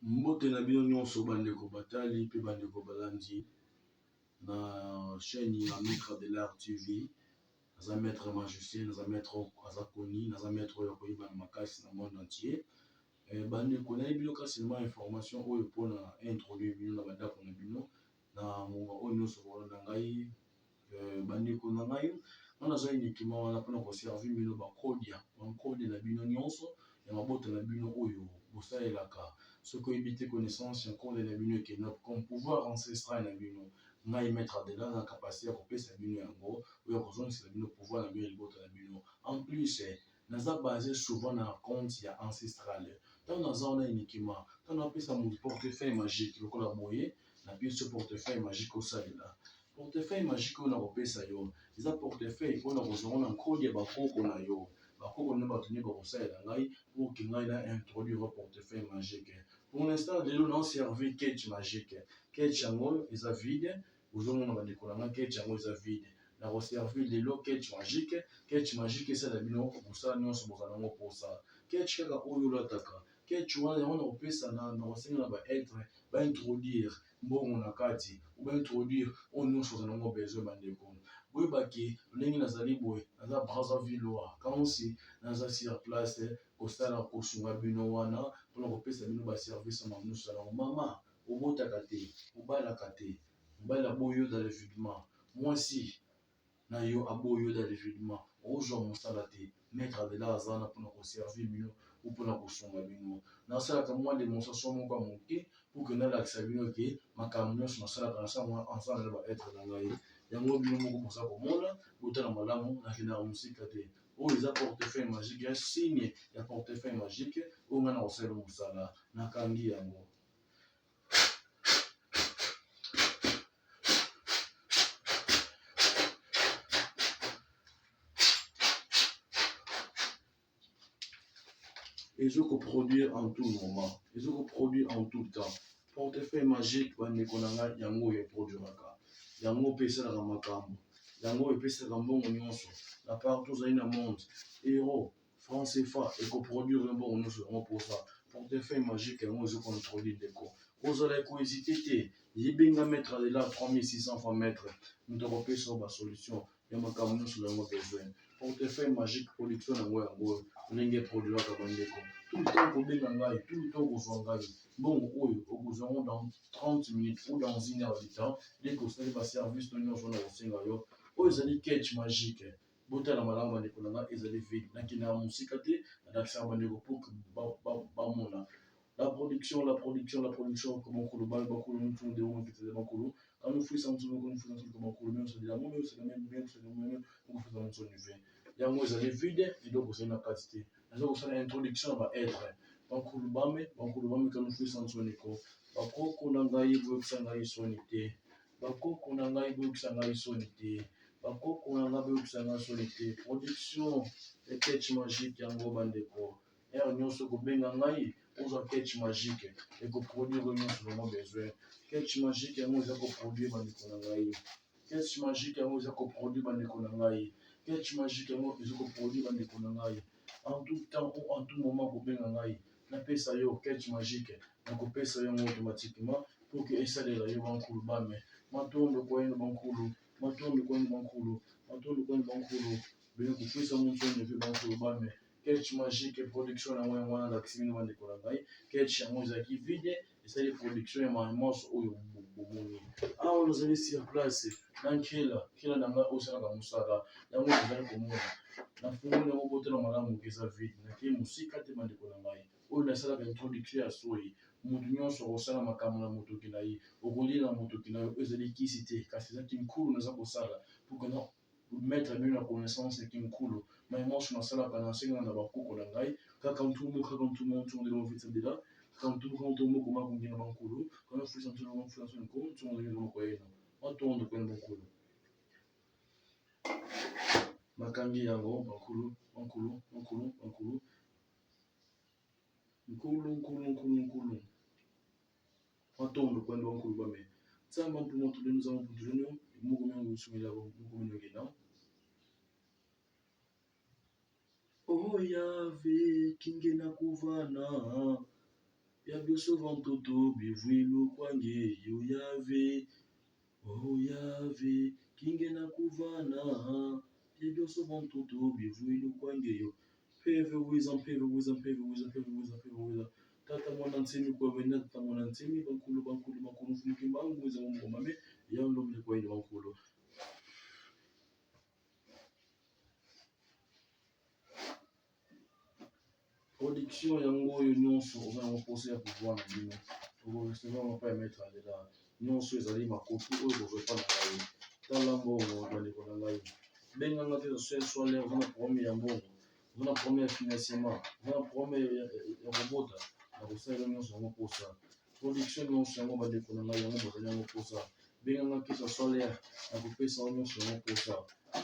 Mbote na bino nyonso bandeko batali pe bandeko balandi na chaîne ya Maître de l'Art TV. Naza maître magicien, naza maître azakoni, naza maître oyo koyiba na makasi na monde entier. Bandeko na bino kasi ma information oyo pona introduire bino na bandako na bino na monga oyo nyonso bolanda ngai. Bandeko na ngai wana za uniquement wana pona ko servir bino ba code na bino nyonso ya mabota na bino oyo bosalelaka. Ce qui évite connaissance, encore de la bino qui est comme pouvoir ancestral na bino. Ngai maître de la capacité à couper sa bino yango, ou ya besoin c'est la bino pouvoir na bino libota na bino. En plus, naza basé souvent na compte ya ancestral. Tant naza on a uniquement, tant on appelle ça mon portefeuille magique, le collaboyer, na puis ce portefeuille magique au salila. Portefeuille magique on a repé ça yo. Les portefeuille on a besoin en code ya bakoko na yo. Bakoko na batuni ba kosalela ngai pour que ngai na introduire un portefeuille magique. Pour l'instant, les gens ont servi catch magique. Catch yango est vide. Vous avez un décollement catch yango est vide. La reservi les lots catch magique. Catch magique c'est la bino pour ça nous sommes pour ça. Catch kaka oyo lataka. Catch wana on a fait ça na wasenga ba être ba introduire bon na kati ou ba introduire on nous sommes en besoin bandeko. Oui baki ndenge nazali boy naza Brazzaville quand aussi naza sur place kosala kosunga bino wana pour kopesa bino ba service na nous salon mama obotaka te obalaka te mbala boyo dans l'évidement moi si na yo aboyo dans l'évidement ozo mosala te maître de la zana pour servir bino ou pour kosunga bino na sala ka moi démonstration moko moke pour que na l'accès bino ke makambo nyonso na sala ka sa moi ensemble va être na ngai yango bino moko pour ça komona botala malamu na kina musika te. Oh, les portefeuille magique, un signe, il y a portefeuille magique, on a aussi le moussala, nakangi yango. Et je peux produire en tout moment, et je peux produire en tout temps. Portefeuille magique, on est konanga, yango est produiraka. Yango pesa la makambo, yango est pesa la mbongo nyonso. La part tous dans le monde, héros. France CFA et coproduire un bon nous serons pour ça. Portefeuille magique et on se contrôle des co. Aux allez hésiter. Il y a mettre là 3600 fois mettre. Nous devons payer sur la solution. Il y a ma camion sur le mot besoin. Portefeuille magique production en ouais en gros. On est produit à Kabandeko. Tout le temps pour bien en tout le temps pour s'en bon, au besoin dans 30 minutes ou dans 1 heure de temps. Dès que vous savez le service de nous, on a aussi un gaillot. Aux allez catch magique. Bota na malamba ndeko nanga ezali vide nakina musika te na kusaba ndeko pour que ba mona la production comment ko ba ko nous de on vite de makulu quand nous faisons ça nous faisons ça comment ko même c'est de la même c'est la même bien c'est le même on fait dans son niveau yango ezali vide et donc c'est une quantité donc ça introduction va être donc le bame quand nous faisons ça ndeko ba ko na ngai bo kusanga isonité ba ko na ngai bo kusanga isonité bakoko na ngabe okusanga solité production et catch magique yango bandeko et nyonso ko benga ngai ozo catch magique et ko produire nyonso vraiment besoin catch magique yango za ko produire bandeko na ngai catch magique yango za ko produire bandeko na ngai catch magique yango za ko produire bandeko na ngai en tout temps ou en tout moment ko benga ngai na pesa yo catch magique na ko pesa yo automatiquement pour que esalela yo bankulu bame matondo ko eno bankulu matondo kwani bankulu bien que plus ça monte ne veut bankulu bame catch magique production na mwana d'action na ndeko na ngai catch yango ezaki vide et ça les production ya mamos oyo bomoni ah on nous allait sur place dans kila na ngai osala ka musala yango ezali komona na fungo na obotela malamu keza vide na ki musika te mandeko na ngai oyo na sala ka introduction ya soi mutu nyonso kosala makambo na motoki na ye okolila motoki na yo ezali kisi te kasi ezaki nkulu naza kosala pour que non mettre bien la connaissance et qui me coule mais moi je m'en la panacée dans la bakoko na ngai kaka ntumu tourne de l'envie de là quand tout comment on vient bankulu quand on fait ça tout on fait ça ko tourne de l'envie ko eno on tourne de kwenda bankulu makangi yango bankulu nkulu watondo kwenda bankulu bame tsamba mpumo tulenu za mpumo mungu mungu usumila mungu mungu oh yave kinge na kuvana ya biso bantoto bivwilu kwange yo yave oh yave kinge na kuvana ya biso bantoto bivwilu kwange yo peve wiza tata mwana nsimi kwa vena tata mwana nsimi bankulu mfunuki mbangu wiza mame ya ndomle kwa ile bankulu. Production yango oyo nyonso oza yango mposa ya pouvoir na bino okorecevant pa emettre en dedans nyonso ezali makoki oyo bozopa na ngai tala mbongo bandeko na ngai benganga te swale oza na problème ya mbongo oza na problème ya financement oza na problème ya kobota na kosalela nyonso yango mposa production nyonso yango bandeko na ngai yango bozali yango mposa benganga kisa solaire na kopesa nyonso yango mposa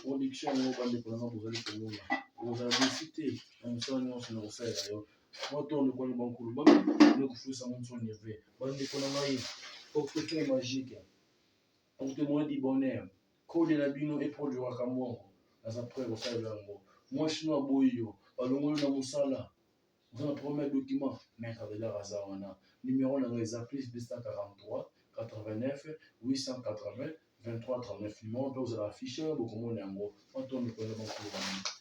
production yango bandeko na ngai bozali komona ozala desi te na mosala nyonso na kosalela yo mwatondo kwani bankulu bamene kofuisa monso neve bandeko na ngai portefeuille magique porte-moyen du bonheur kode na bino eproduiraka mbongo naza prêt kosalela yango mwasi no aboyi yo balongoli na mosala oza na premier document maître Abelard aza wana numéro na ngai eza plus 243 89 880 23 39 numéro mpe ozala affiche bokomona yango mwatondo kwani bankulu bamene